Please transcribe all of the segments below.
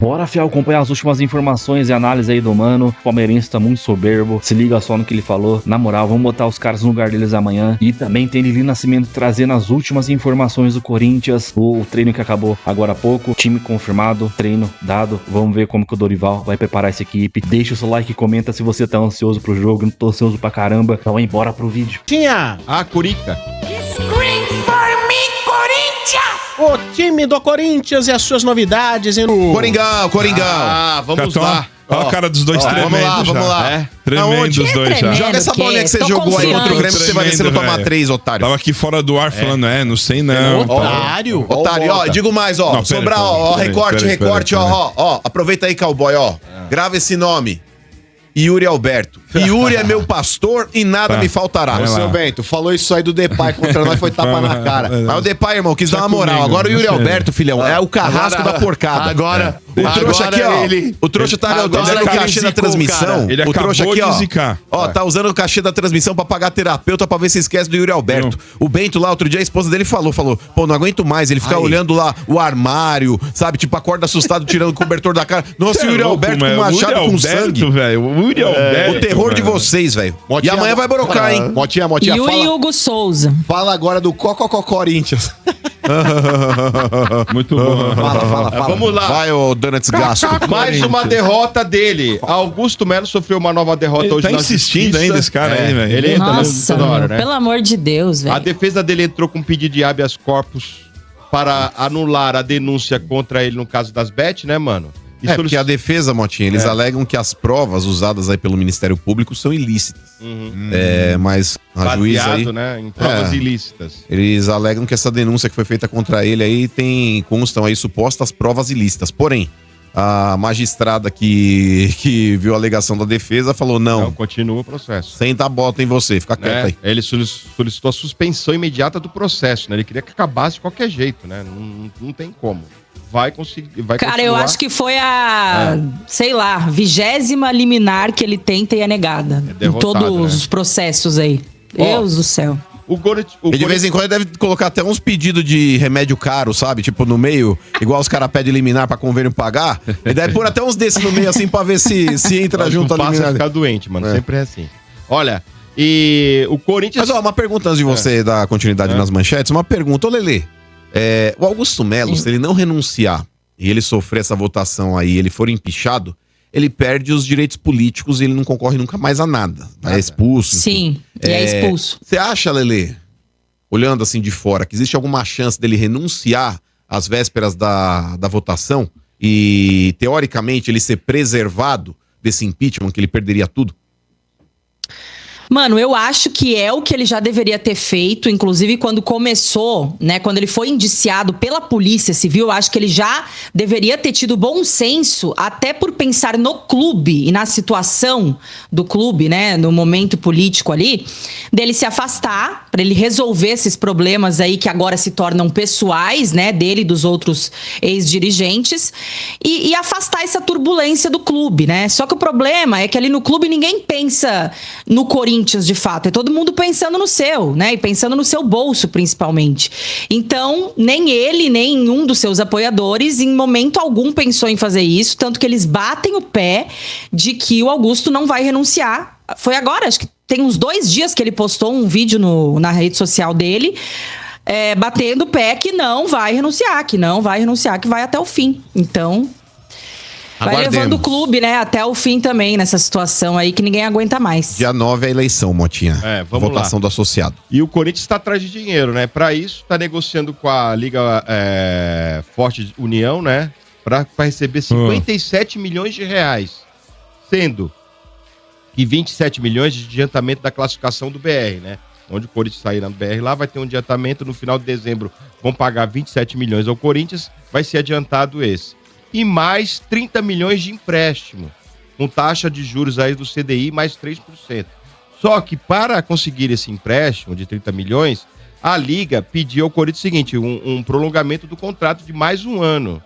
Bora, fiel, acompanhar as últimas informações e análise aí do mano. O palmeirense tá muito soberbo. Se liga só no que ele falou. Na moral, vamos botar os caras no lugar deles amanhã. E também tem Lili Nascimento trazendo as últimas informações do Corinthians. O treino que acabou agora há pouco. Time confirmado, treino dado. Vamos ver como que o Dorival vai preparar essa equipe. Deixa o seu like e comenta se você tá ansioso pro jogo. Eu tô ansioso pra caramba. Então, bora pro vídeo. Tinha a Curica. O time do Corinthians e as suas novidades no... Coringão. Ah, vamos lá. Ó a cara dos dois tremendo. Vamos lá. É? Tremendo os dois já. Joga essa bolinha que você jogou aí contra o Grêmio que você vai ver se não tomar 3, otário. Tava aqui fora do ar falando, não sei não. Otário. Otário, ó, digo mais, ó. Sobrar, ó, recorte, ó. Aproveita aí, cowboy, ó. Grava esse nome. Yuri Alberto. Yuri é meu pastor e nada me faltará. Ô, seu Bento, falou isso aí do Depay contra nós, foi tapa na cara. Mas o Depay, irmão, quis dar uma moral. Agora o Yuri Alberto, filhão, é o carrasco da porcada. Agora, o trouxa aqui, ó. O trouxa tá usando o cachê da transmissão. Ele o trouxa aqui, ó. Ó, tá usando o cachê da transmissão pra pagar terapeuta pra ver se esquece do Yuri Alberto. O Bento lá, outro dia, a esposa dele falou, pô, não aguento mais. Ele fica olhando lá o armário, sabe? Tipo, acorda assustado, tirando o cobertor da cara. Nossa, o Yuri Alberto com machado com sangue. O Yuri Alberto. O terror de vocês, velho. E amanhã vai brocar, hein? Motinha, Yuri Hugo Souza. Fala agora do Corinthians. Muito bom. Fala. Vamos lá. Vai, ô Dana Desgasto. Mais uma derrota dele. Augusto Melo sofreu uma nova derrota ele hoje tá na insistindo justiça. ainda esse cara aí, velho. Ele entra Nossa, toda hora, né? pelo amor de Deus, velho. A defesa dele entrou com um pedido de habeas corpus para anular a denúncia contra ele no caso das bet, né, mano? Porque a defesa, Motinha, eles alegam que as provas usadas aí pelo Ministério Público são ilícitas. Mas a juíza aí... né, em provas ilícitas. Eles alegam que essa denúncia que foi feita contra ele aí constam aí supostas provas ilícitas. Porém, a magistrada que viu a alegação da defesa falou, não, continua o processo. Senta a bota em você, fica quieto aí. Ele solicitou a suspensão imediata do processo, né? Ele queria que acabasse de qualquer jeito, né? Não tem como. Vai conseguir. Cara, eu acho que foi sei lá, 20ª liminar que ele tenta e é negada. Em todos os processos aí. Deus do céu. E de vez em quando ele deve colocar até uns pedidos de remédio caro, sabe? Tipo, no meio, igual os caras pedem liminar pra convênio pagar. Ele deve pôr até uns desses no meio, assim, pra ver se entra junto a liminar. Ficar doente, mano. Sempre é assim. Olha, e o Corinthians... Mas, ó, uma pergunta antes de você dar continuidade nas manchetes. Uma pergunta, ô Lelê. O Augusto Melo, se ele não renunciar e ele sofrer essa votação aí, ele for empichado, ele perde os direitos políticos e ele não concorre nunca mais a nada. É expulso. Sim, é expulso. Você acha, Lelê, olhando assim de fora, que existe alguma chance dele renunciar às vésperas da votação e, teoricamente, ele ser preservado desse impeachment, que ele perderia tudo? Mano, eu acho que é o que ele já deveria ter feito, inclusive quando começou, né, quando ele foi indiciado pela Polícia Civil, eu acho que ele já deveria ter tido bom senso, até por pensar no clube e na situação do clube, né, no momento político ali, dele se afastar, para ele resolver esses problemas aí que agora se tornam pessoais, né, dele e dos outros ex-dirigentes, e afastar essa turbulência do clube, né? Só que o problema é que ali no clube ninguém pensa no Corinthians de fato, é todo mundo pensando no seu, né? E pensando no seu bolso, principalmente. Então, nem ele, nem nenhum dos seus apoiadores, em momento algum, pensou em fazer isso, tanto que eles batem o pé de que o Augusto não vai renunciar. Foi agora, acho que tem uns 2 dias que ele postou um vídeo na rede social dele, batendo o pé que não vai renunciar, que vai até o fim. Então... vai levando o clube, né, até o fim também, nessa situação aí que ninguém aguenta mais. Dia 9 é a eleição, Motinha. Vamos votação lá. do associado. E o Corinthians está atrás de dinheiro, né? Para isso, está negociando com a Liga Forte União, né? Para receber 57 milhões de reais. Sendo que 27 milhões de adiantamento da classificação do BR, né? Onde o Corinthians sair na BR lá, vai ter um adiantamento. No final de dezembro, vão pagar 27 milhões ao Corinthians. Vai ser adiantado esse. E mais 30 milhões de empréstimo, com taxa de juros aí do CDI mais 3%. Só que para conseguir esse empréstimo de 30 milhões, a Liga pediu ao Corinthians o seguinte, um prolongamento do contrato de mais 1 ano.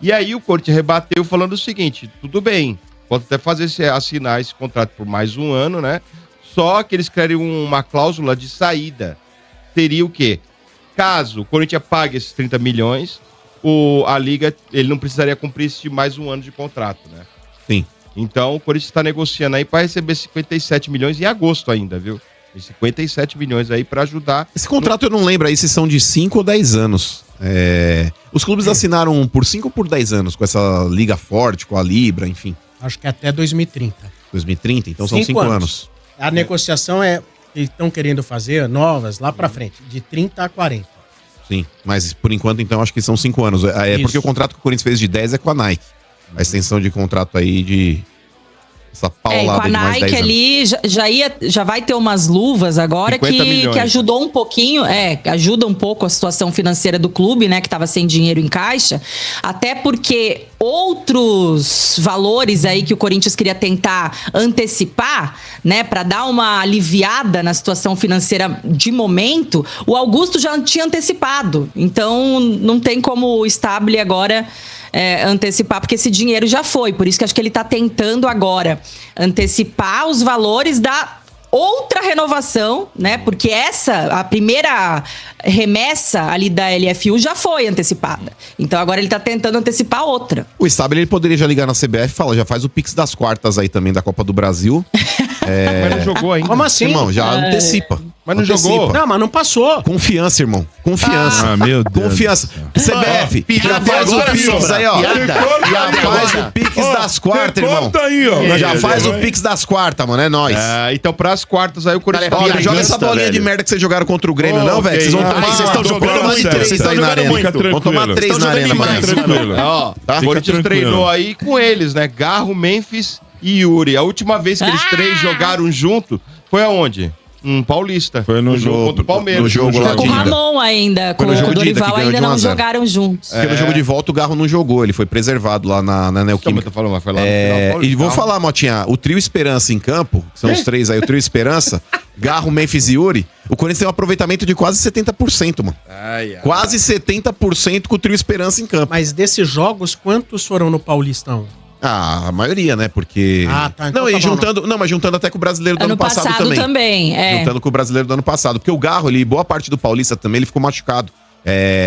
E aí o Corinthians rebateu falando o seguinte, tudo bem, pode até assinar esse contrato por mais 1 ano, né? Só que eles querem uma cláusula de saída. Seria o quê? Caso o Corinthians pague esses 30 milhões... a Liga, ele não precisaria cumprir mais um ano de contrato, né? Sim. Então, o Corinthians está negociando aí para receber 57 milhões em agosto ainda, viu? E 57 milhões aí para ajudar. Esse contrato eu não lembro aí se são de 5 ou 10 anos. Os clubes assinaram por 5 ou por 10 anos com essa liga forte, com a Libra, enfim. Acho que até 2030. 2030? Então são 5 anos. A negociação eles estão querendo fazer novas lá pra frente, de 30 a 40. Sim, mas por enquanto então acho que são 5 anos. Porque o contrato que o Corinthians fez de 10 é com a Nike. A extensão de contrato aí de... essa paulada com a Nike ali já vai ter umas luvas agora que ajudou um pouquinho, ajuda um pouco a situação financeira do clube, né, que estava sem dinheiro em caixa, até porque outros valores aí que o Corinthians queria tentar antecipar, né, para dar uma aliviada na situação financeira de momento, o Augusto já tinha antecipado, então não tem como o Stabile agora antecipar, porque esse dinheiro já foi. Por isso que acho que ele está tentando agora antecipar os valores da outra renovação, né? Porque a primeira remessa ali da LFU já foi antecipada. Então agora ele está tentando antecipar outra. O Stabile, ele poderia já ligar na CBF e falar, já faz o Pix das quartas aí também da Copa do Brasil. Mas não jogou ainda. Como assim? Irmão, já antecipa. Mas não jogou. Não, mas não passou. Confiança, irmão. Confiança. Meu Deus. Confiança. CBF, já faz o Pix aí, ó. Já faz o Pix das quartas, irmão. Aí, ó. Já faz o Pix das quartas, mano. É nóis. Então, pras quartas aí, o Corinthians... Olha, joga essa bolinha de merda que vocês jogaram contra o Grêmio, não, velho. Vocês vão tomar... Vocês estão jogando muito. Vocês estão jogando muito. Vão tomar 3 na arena, Fica tranquilo. Ó, o Corinthians treinou aí com eles, né? Garro, Memphis e Yuri. A última vez que eles três jogaram junto foi aonde? Paulista. Foi no jogo contra o Palmeiras. No jogo lá Com o Ramon ainda, com o Dorival ainda não jogaram juntos. Porque no jogo de volta o Garro não jogou, ele foi preservado lá na Neoquímica. Foi lá no final, E vou falar, Motinha, o trio Esperança em campo, que são os três aí, o trio Esperança, Garro, Memphis e Yuri, o Corinthians tem um aproveitamento de quase 70%, mano. Quase 70% com o trio Esperança em campo. Mas desses jogos, quantos foram no Paulistão? A maioria, né? Porque... tá. Então mas juntando até com o brasileiro do ano passado também. Juntando com o brasileiro do ano passado. Porque o Garro, boa parte do Paulista também, ele ficou machucado.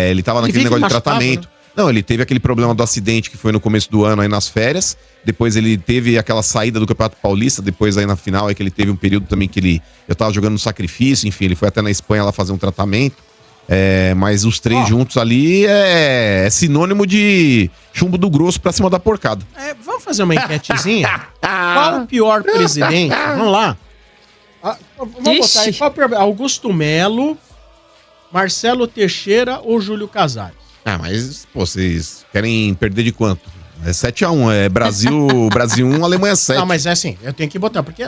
Ele tava naquele negócio de tratamento. Né? Não, ele teve aquele problema do acidente que foi no começo do ano aí nas férias. Depois ele teve aquela saída do Campeonato Paulista. Depois aí na final é que ele teve um período também que ele já tava jogando no sacrifício. Enfim, ele foi até na Espanha lá fazer um tratamento. Mas os três juntos ali é sinônimo de chumbo do grosso pra cima da porcada. Vamos fazer uma enquetezinha? Qual o pior presidente? Vamos lá. Vamos botar aí. Qual o pior? Augusto Melo, Marcelo Teixeira ou Júlio Casares? Mas, pô, vocês querem perder de quanto? É 7-1, é Brasil 1, Alemanha 7. Não, mas é assim, eu tenho que botar, porque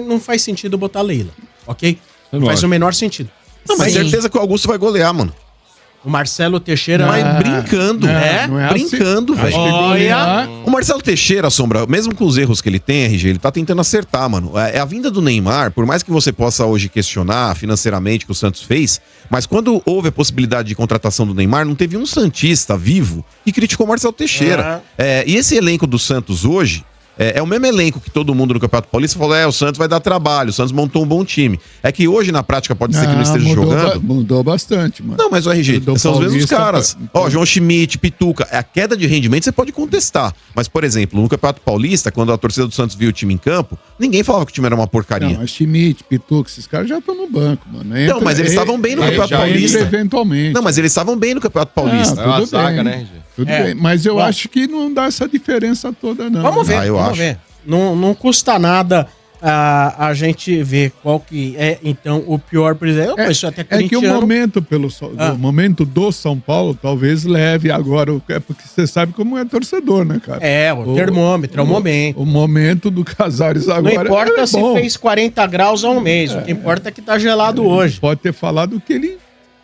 não faz sentido botar Leila, ok? Não faz o menor sentido. Não, mas certeza que o Augusto vai golear, mano. O Marcelo Teixeira... Mas brincando. Não é brincando, assim. velho. Olha... O Marcelo Teixeira, Sombra, mesmo com os erros que ele tem, RG, ele tá tentando acertar, mano. A vinda do Neymar, por mais que você possa hoje questionar financeiramente o que o Santos fez, mas quando houve a possibilidade de contratação do Neymar, não teve um santista vivo que criticou o Marcelo Teixeira. E esse elenco do Santos hoje... É o mesmo elenco que todo mundo no Campeonato Paulista falou, o Santos vai dar trabalho, o Santos montou um bom time. É que hoje, na prática, pode ser que não esteja jogando. Mudou bastante, mano. Não, mas o RG, são os mesmos caras. João Schmidt, Pituca, a queda de rendimento você pode contestar. Mas, por exemplo, no Campeonato Paulista, quando a torcida do Santos viu o time em campo, ninguém falava que o time era uma porcaria. Não, mas Schmidt, Pituca, esses caras já estão no banco, mano. Não, mas eles estavam bem no Campeonato Paulista. Eventualmente. Não, mas eles estavam bem no Campeonato Paulista. É uma zaga, né, RG? Tudo bem, mas eu acho que não dá essa diferença toda, não. Vamos ver, vamos ver. Não custa nada a gente ver qual que é, então, o pior presidente. É que o momento, o momento do São Paulo talvez leve agora, porque você sabe como é torcedor, né, cara? O termômetro, é o momento. O momento do Casares agora. Não importa se fez 40 graus há um mês, o que importa é que tá gelado hoje. Pode ter falado o que ele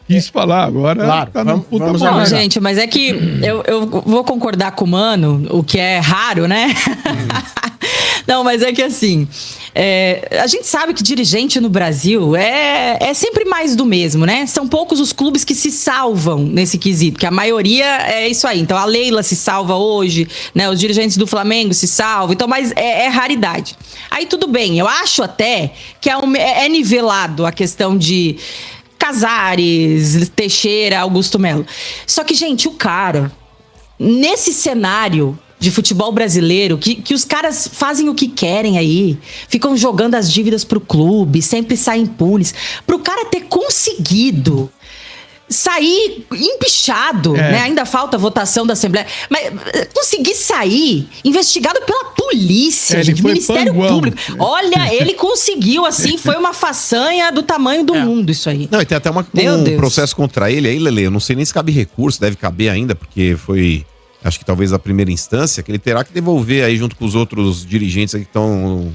quis falar, agora claro, tá no puta vamos Não, gente, mas é que eu vou concordar com o Mano, o que é raro, né? Não, mas é que assim, a gente sabe que dirigente no Brasil é sempre mais do mesmo, né? São poucos os clubes que se salvam nesse quesito, que a maioria é isso aí. Então a Leila se salva hoje, né? Os dirigentes do Flamengo se salvam, então, mas é raridade. Aí tudo bem, eu acho até que é nivelado a questão de Casares, Teixeira, Augusto Melo. Só que, gente, o cara, nesse cenário de futebol brasileiro, que os caras fazem o que querem aí, ficam jogando as dívidas pro clube, sempre saem impunes. Pro cara ter conseguido sair empichado, né? Ainda falta a votação da Assembleia, mas conseguir sair investigado pela polícia, gente, Ministério Público. Olha, ele conseguiu, assim, foi uma façanha do tamanho do mundo isso aí. Não, e tem até um processo contra ele aí, Lelê, eu não sei nem se cabe recurso, deve caber ainda, porque foi, acho que talvez a primeira instância, que ele terá que devolver aí junto com os outros dirigentes aí que estão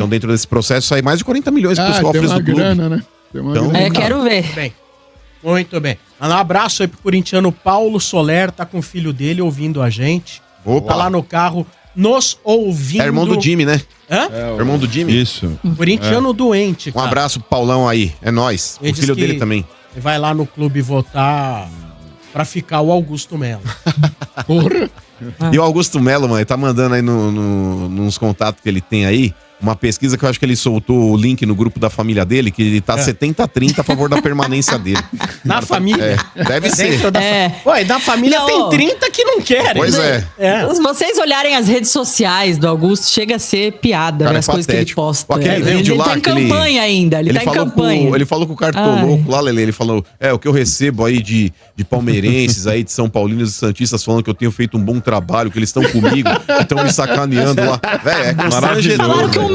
dentro desse processo, aí mais de 40 milhões pros cofres do clube. Grana, né? Então, quero ver. Bem. Muito bem. Um abraço aí pro corintiano Paulo Soler, tá com o filho dele ouvindo a gente. Opa. Tá lá no carro nos ouvindo. É irmão do Jimmy, né? Hã? Irmão do Jimmy. Isso. Corintiano doente, cara. Um abraço pro Paulão aí, é nóis. Ele O filho diz que dele também. Ele vai lá no clube votar pra ficar o Augusto Melo. Porra. E o Augusto Melo, mano, ele tá mandando aí nos contatos que ele tem aí, uma pesquisa que eu acho que ele soltou o link no grupo da família dele, que ele tá 70-30 a favor da permanência dele. Na família? Deve ser. Ué, da família tem 30 que não querem. Pois Se vocês olharem as redes sociais do Augusto, chega a ser piada, Cara, né, as coisas que ele posta. Ele tá em campanha ainda, ele tá em campanha. Ele falou com o Cartoloco lá, Lelê, ele falou, o que eu recebo aí de palmeirenses aí, de São Paulinos e Santistas falando que eu tenho feito um bom trabalho, que eles estão comigo, estão me sacaneando lá. Velho, é constrangedor. Falaram que o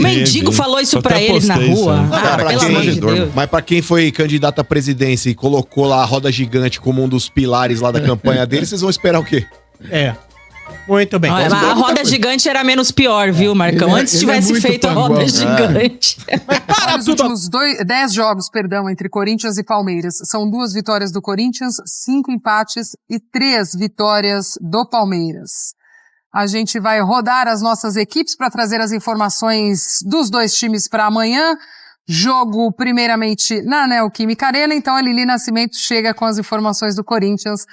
mendigo falou isso pra eles na rua. Cara, pelo amor de Deus. Mas pra quem foi candidato à presidência e colocou lá a roda gigante como um dos pilares lá da campanha dele, vocês vão esperar o quê? Muito bem. Olha, a roda gigante era menos pior, viu, Marcão? Antes tivesse feito a roda gigante. Nos últimos 10 jogos, entre Corinthians e Palmeiras, são 2 vitórias do Corinthians, 5 empates e 3 vitórias do Palmeiras. A gente vai rodar as nossas equipes para trazer as informações dos 2 times para amanhã. Jogo, primeiramente, na Neoquímica Arena. Então, a Lili Nascimento chega com as informações do Corinthians,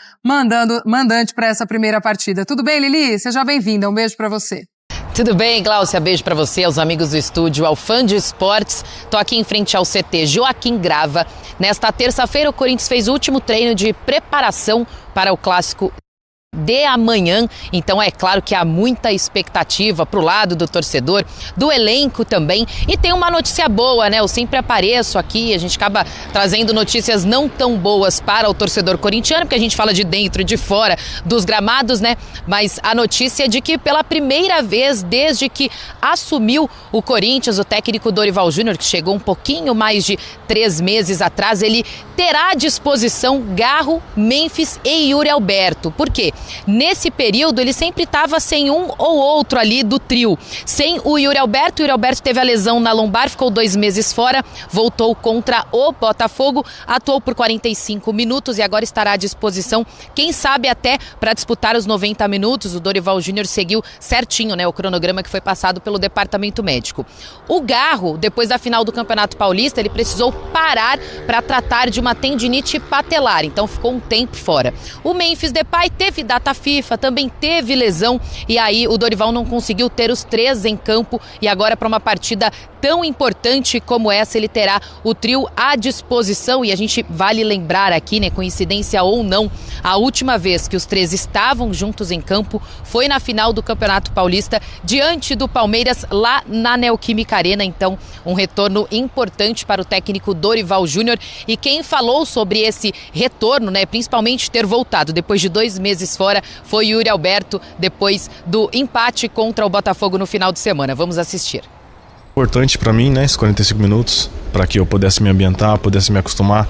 mandante para essa primeira partida. Tudo bem, Lili? Seja bem-vinda. Um beijo para você. Tudo bem, Gláucia? Beijo pra você, aos amigos do estúdio, ao fã de esportes. Tô aqui em frente ao CT Joaquim Grava. Nesta terça-feira, o Corinthians fez o último treino de preparação para o clássico de amanhã, então é claro que há muita expectativa pro lado do torcedor, do elenco também, e tem uma notícia boa, né? Eu sempre apareço aqui, a gente acaba trazendo notícias não tão boas para o torcedor corintiano, porque a gente fala de dentro e de fora dos gramados, né? Mas a notícia é de que pela primeira vez desde que assumiu o Corinthians, o técnico Dorival Júnior, que chegou um pouquinho mais de 3 meses atrás, ele terá à disposição Garro, Memphis e Yuri Alberto. Por quê? Nesse período, ele sempre estava sem um ou outro ali do trio. Sem o Yuri Alberto. O Yuri Alberto teve a lesão na lombar, ficou 2 meses fora, voltou contra o Botafogo, atuou por 45 minutos e agora estará à disposição, quem sabe até para disputar os 90 minutos. O Dorival Júnior seguiu certinho, né, o cronograma que foi passado pelo departamento médico. O Garro, depois da final do Campeonato Paulista, ele precisou parar para tratar de uma tendinite patelar, então ficou um tempo fora. O Memphis Depay teve data FIFA, também teve lesão e aí o Dorival não conseguiu ter os 3 em campo e agora para uma partida tão importante como essa ele terá o trio à disposição e a gente vale lembrar aqui, né, coincidência ou não, a última vez que os 3 estavam juntos em campo foi na final do Campeonato Paulista diante do Palmeiras lá na Neoquímica Arena, então um retorno importante para o técnico Dorival Júnior e quem falou sobre esse retorno, né, principalmente ter voltado depois de 2 meses fora, foi Yuri Alberto, depois do empate contra o Botafogo no final de semana. Vamos assistir. Importante para mim, né, esses 45 minutos, para que eu pudesse me ambientar, pudesse me acostumar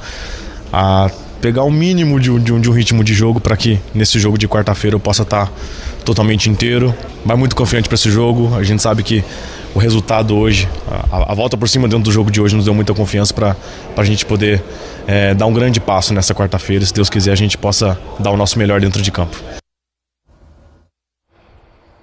a pegar o mínimo de um ritmo de jogo para que nesse jogo de quarta-feira eu possa estar totalmente inteiro. Vai muito confiante para esse jogo, a gente sabe que o resultado hoje, a volta por cima dentro do jogo de hoje nos deu muita confiança para a gente poder dar um grande passo nessa quarta-feira. Se Deus quiser, a gente possa dar o nosso melhor dentro de campo.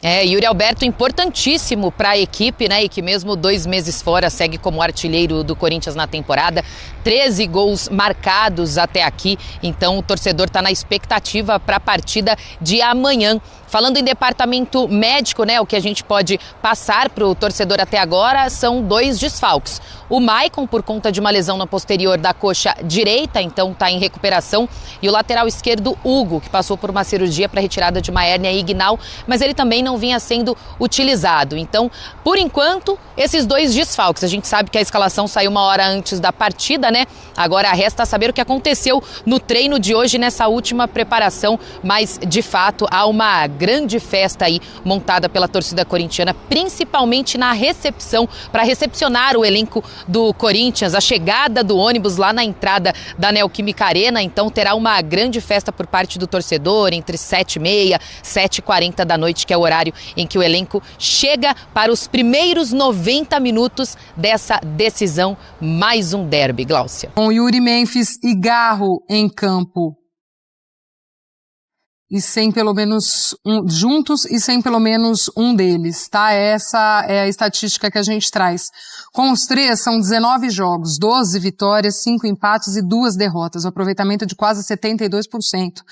Yuri Alberto importantíssimo para a equipe, né? E que mesmo 2 meses fora segue como artilheiro do Corinthians na temporada. 13 gols marcados até aqui. Então o torcedor está na expectativa para a partida de amanhã. Falando em departamento médico, né? O que a gente pode passar para o torcedor até agora são 2 desfalques. O Maicon, por conta de uma lesão na posterior da coxa direita, então está em recuperação. E o lateral esquerdo, Hugo, que passou por uma cirurgia para retirada de uma hérnia inguinal, mas ele também não vinha sendo utilizado. Então, por enquanto, esses 2 desfalques. A gente sabe que a escalação saiu 1 hora antes da partida, né? Agora resta saber o que aconteceu no treino de hoje, nessa última preparação. Mas, de fato, há uma grande festa aí montada pela torcida corintiana, principalmente na recepção, para recepcionar o elenco do Corinthians, a chegada do ônibus lá na entrada da Neoquímica Arena. Então terá uma grande festa por parte do torcedor entre 7h30 e 7h40 da noite, que é o horário em que o elenco chega para os primeiros 90 minutos dessa decisão. Mais um derby, Gláucia. Com Yuri, Memphis e Garro em campo. E sem pelo menos juntos e sem pelo menos um deles, tá? Essa é a estatística que a gente traz. Com os 3, são 19 jogos, 12 vitórias, 5 empates e 2 derrotas. O aproveitamento de quase 72%.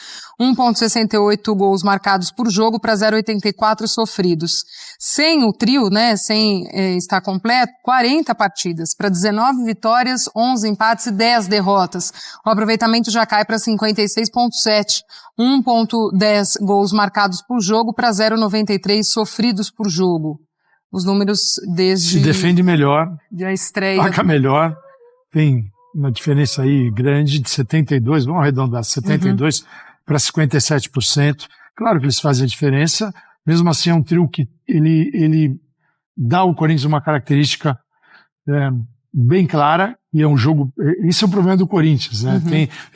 1,68 gols marcados por jogo para 0,84 sofridos. Sem o trio, né, sem estar completo, 40 partidas para 19 vitórias, 11 empates e 10 derrotas. O aproveitamento já cai para 56,7. 1,10 gols marcados por jogo para 0,93 sofridos por jogo. Os números desde... Se defende melhor, a estreia. ataca melhor, tem uma diferença aí grande de 72, vamos arredondar, 72 para 57%. Claro que eles fazem a diferença, mesmo assim é um trio que ele dá ao Corinthians uma característica bem clara, e é um jogo, isso é o problema do Corinthians, né?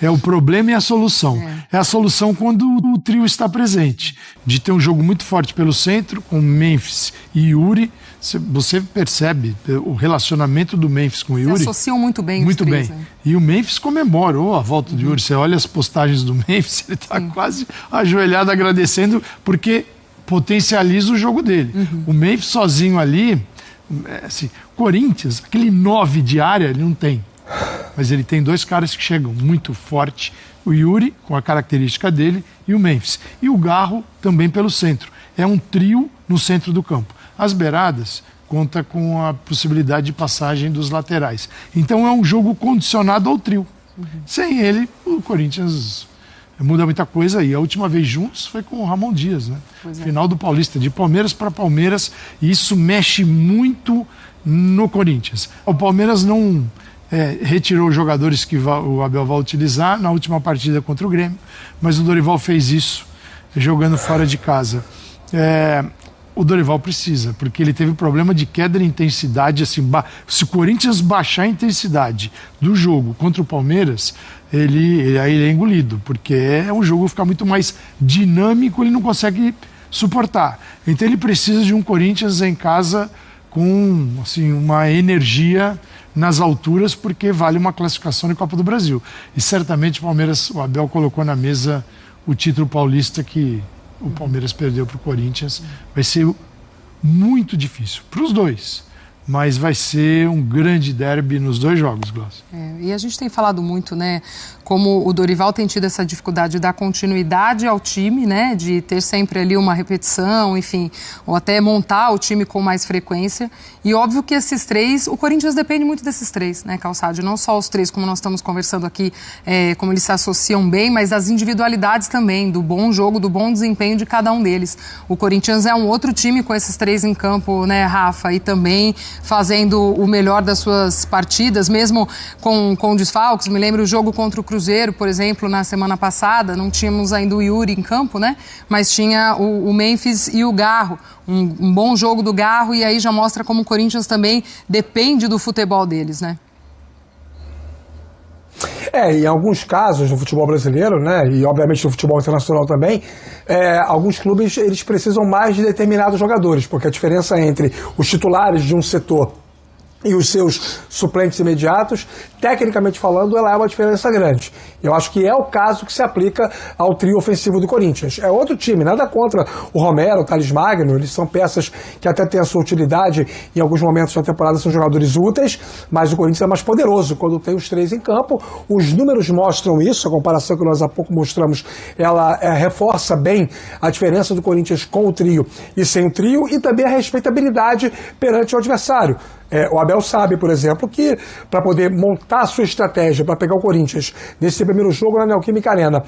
É o problema e a solução. É a solução quando o trio está presente, de ter um jogo muito forte pelo centro, com Memphis e Yuri. Você percebe o relacionamento do Memphis com o Yuri. Se associam muito bem muito os três, bem. Né? E o Memphis comemorou a volta do Yuri. Você olha as postagens do Memphis, ele está quase ajoelhado agradecendo, porque potencializa o jogo dele. O Memphis sozinho ali, assim, Corinthians, aquele 9 de área ele não tem, mas ele tem 2 caras que chegam muito forte, o Yuri com a característica dele e o Memphis, e o Garro também pelo centro. É um trio no centro do campo. As beiradas conta com a possibilidade de passagem dos laterais. Então é um jogo condicionado ao trio. Sem ele, o Corinthians muda muita coisa, e a última vez juntos foi com o Ramon Dias, né? Final do Paulista, de Palmeiras para Palmeiras, e isso mexe muito no Corinthians. O Palmeiras não retirou os jogadores que o Abel vai utilizar na última partida contra o Grêmio, mas o Dorival fez isso jogando fora de casa. O Dorival precisa, porque ele teve problema de queda de intensidade. Assim, se o Corinthians baixar a intensidade do jogo contra o Palmeiras, aí ele é engolido, porque é um jogo que fica muito mais dinâmico, ele não consegue suportar. Então ele precisa de um Corinthians em casa com assim, uma energia nas alturas, porque vale uma classificação de Copa do Brasil. E certamente o Abel colocou na mesa o título paulista que o Palmeiras perdeu para o Corinthians. Vai ser muito difícil para os dois, mas vai ser um grande derby nos 2 jogos, Glaucio. E a gente tem falado muito, né, como o Dorival tem tido essa dificuldade de dar continuidade ao time, né, de ter sempre ali uma repetição, enfim, ou até montar o time com mais frequência. E óbvio que esses 3, o Corinthians depende muito desses 3, né, Calçade? Não só os 3, como nós estamos conversando aqui, como eles se associam bem, mas das individualidades também, do bom jogo, do bom desempenho de cada um deles. O Corinthians é um outro time com esses 3 em campo, né, Rafa? E também fazendo o melhor das suas partidas, mesmo com desfalques. Me lembro o jogo contra o Cruzeiro, por exemplo, na semana passada, não tínhamos ainda o Yuri em campo, né? Mas tinha o Memphis e o Garro. Um bom jogo do Garro, e aí já mostra como o Corinthians também depende do futebol deles, né? Em alguns casos no futebol brasileiro, né, e obviamente no futebol internacional também, alguns clubes eles precisam mais de determinados jogadores, porque a diferença entre os titulares de um setor e os seus suplentes imediatos, tecnicamente falando, ela é uma diferença grande. Eu acho que é o caso que se aplica ao trio ofensivo do Corinthians. É outro time, nada contra o Romero, o Thales Magno, eles são peças que até têm a sua utilidade, em alguns momentos da temporada são jogadores úteis, mas o Corinthians é mais poderoso quando tem os três em campo. Os números mostram isso, a comparação que nós há pouco mostramos, ela reforça bem a diferença do Corinthians com o trio e sem o trio, e também a respeitabilidade perante o adversário. O Abel sabe, por exemplo, que para poder montar a sua estratégia para pegar o Corinthians nesse primeiro jogo na Neoquímica Arena,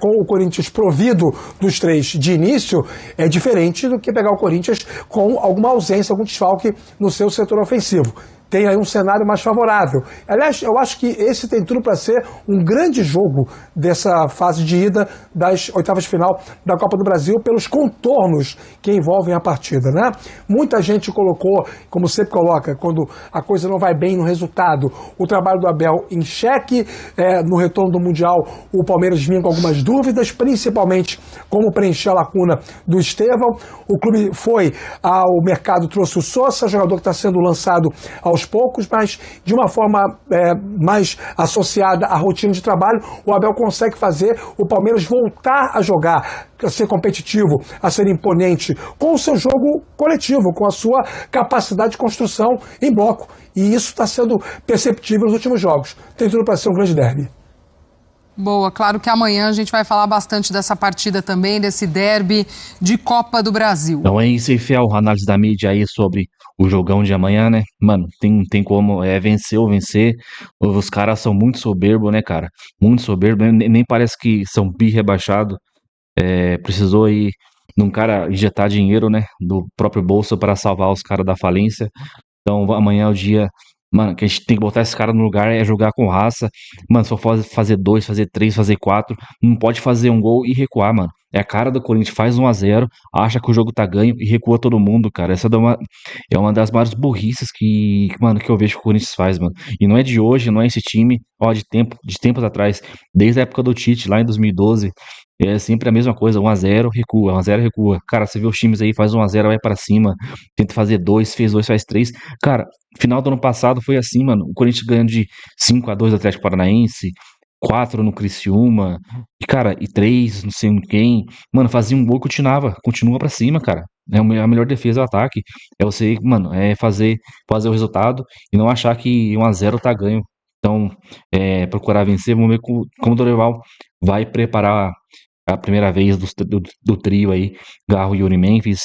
com o Corinthians provido dos três de início, é diferente do que pegar o Corinthians com alguma ausência, algum desfalque no seu setor ofensivo. Tem aí um cenário mais favorável. Aliás, eu acho que esse tem tudo para ser um grande jogo dessa fase de ida das oitavas de final da Copa do Brasil, pelos contornos que envolvem a partida, né? Muita gente colocou, como sempre coloca, quando a coisa não vai bem no resultado, o trabalho do Abel em xeque. No retorno do Mundial, o Palmeiras vinha com algumas dúvidas, principalmente como preencher a lacuna do Estevão. O clube foi ao mercado, trouxe o Sousa, jogador que está sendo lançado aos poucos, mas de uma forma mais associada à rotina de trabalho. O Abel consegue fazer o Palmeiras voltar a jogar, a ser competitivo, a ser imponente, com o seu jogo coletivo, com a sua capacidade de construção em bloco. E isso está sendo perceptível nos últimos jogos. Tem tudo para ser um grande derby. Boa, claro que amanhã a gente vai falar bastante dessa partida também, desse derby de Copa do Brasil. Então é isso aí, Fiel, a análise da mídia aí sobre o jogão de amanhã, né? Mano, tem como vencer ou vencer. Os caras são muito soberbos, né, cara? Muito soberbos, nem parece que são bi-rebaixados. Precisou aí de um cara injetar dinheiro, né, do próprio bolso para salvar os caras da falência. Então amanhã é o dia, mano, que a gente tem que botar esse cara no lugar, é jogar com raça. Mano, só fazer 2, fazer 3, fazer 4, não pode fazer um gol e recuar, mano. É a cara do Corinthians, faz 1-0, acha que o jogo tá ganho e recua todo mundo, cara. Essa é uma das maiores burrices mano, que eu vejo que o Corinthians faz, mano. E não é de hoje, não é esse time, de tempos atrás, desde a época do Tite, lá em 2012. É sempre a mesma coisa, 1-0, recua, 1-0, recua. Cara, você vê os times aí, faz 1-0, vai pra cima, tenta fazer 2, fez 2, faz 3. Cara, final do ano passado foi assim, mano. O Corinthians ganhando de 5-2 do Atlético Paranaense, 4 no Criciúma, e 3, não sei quem. Mano, fazia um gol e continua pra cima, cara. A melhor defesa é o ataque. É você, mano, fazer o resultado e não achar que 1-0 tá ganho. Então, procurar vencer. Vamos ver como o Dorival vai preparar a primeira vez do trio aí, Garro, Yuri, Memphis,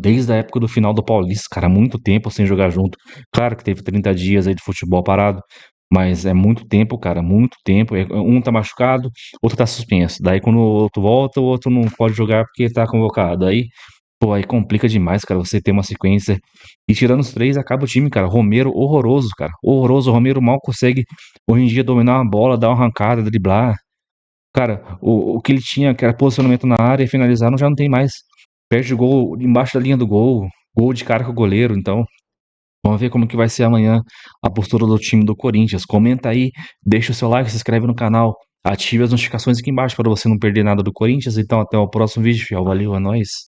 desde a época do final do Paulista, cara, muito tempo sem jogar junto. Claro que teve 30 dias aí de futebol parado, mas é muito tempo, cara, muito tempo. Um tá machucado, outro tá suspenso. Daí quando o outro volta, o outro não pode jogar porque tá convocado. Aí complica demais, cara, você ter uma sequência. E tirando os 3, acaba o time, cara. Romero, horroroso, cara. Horroroso. O Romero mal consegue, hoje em dia, dominar uma bola, dar uma arrancada, driblar. Cara, o que ele tinha, que era posicionamento na área e finalizar, já não tem mais. Perde o gol embaixo da linha do gol. Gol de cara com o goleiro. Então, vamos ver como que vai ser amanhã a postura do time do Corinthians. Comenta aí, deixa o seu like, se inscreve no canal. Ative as notificações aqui embaixo para você não perder nada do Corinthians. Então, até o próximo vídeo, fiel. Valeu, é nóis.